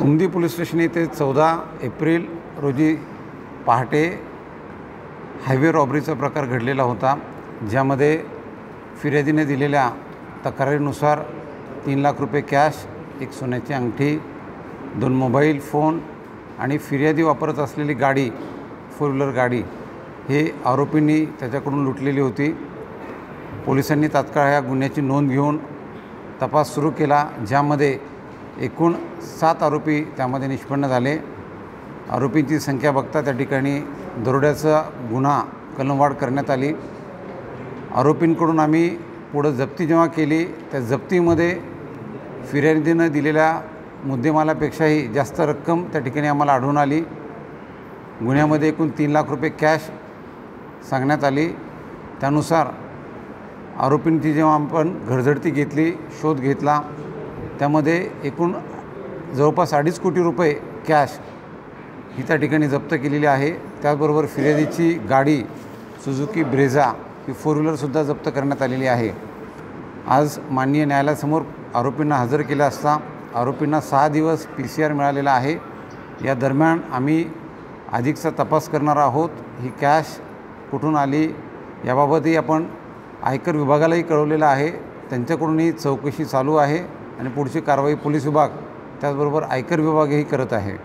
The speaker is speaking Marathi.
उमदी पोलीस स्टेशन येथे 14 एप्रिल रोजी पहाटे हायवे रॉबरीचा प्रकार घडलेला होता, ज्यामध्ये फिर्यादीने दिलेल्या तक्रारीनुसार 3 लाख रुपये कॅश, एक सोन्याची अंगठी, 2 मोबाईल फोन आणि फिर्यादी वापरत असलेली गाडी, 4 व्हीलर गाडी हे आरोपींनी त्याच्याकडून लुटलेली होती। पोलिसांनी तात्काळ या गुन्ह्याची नोंद घेऊन तपास सुरू केला, ज्यामध्ये एकूण 7 आरोपी त्यामध्ये निष्पन्न झाले। आरोपींची संख्या बघता त्या ठिकाणी दरोड्याचा गुन्हा कलमवाढ करण्यात आली। आरोपींकडून आम्ही पुढे जप्ती जेव्हा केली, त्या जप्तीमध्ये फिर्यादीनं दिलेल्या मुद्देमालापेक्षाही जास्त रक्कम त्या ठिकाणी आम्हाला आढळून आली। गुन्ह्यामध्ये एकूण 3 लाख रुपये कॅश सांगण्यात आली। त्यानुसार आरोपींची जेव्हा आपण घरझडती घेतली, शोध घेतला, त्यामध्ये एकूण जवळपास 2.5 कोटी रुपये कॅश ही त्या ठिकाणी जप्त केलेली आहे। त्याचबरोबर फिर्यादीची गाडी सुझुकी ब्रेझा ही 4 व्हीलरसुद्धा जप्त करण्यात आलेली आहे। आज माननीय न्यायालयासमोर आरोपींना हजर केले असता आरोपींना 6 दिवस PCR मिळालेला आहे। या दरम्यान आम्ही अधिकचा तपास करणार आहोत। ही कॅश कुठून आली याबाबतही आपण आयकर विभागालाही कळवलेलं आहे। त्यांच्याकडूनही चौकशी चालू आहे आणि पुढची कारवाई पोलीस विभाग त्याचबरोबर आयकर विभागही करत आहे।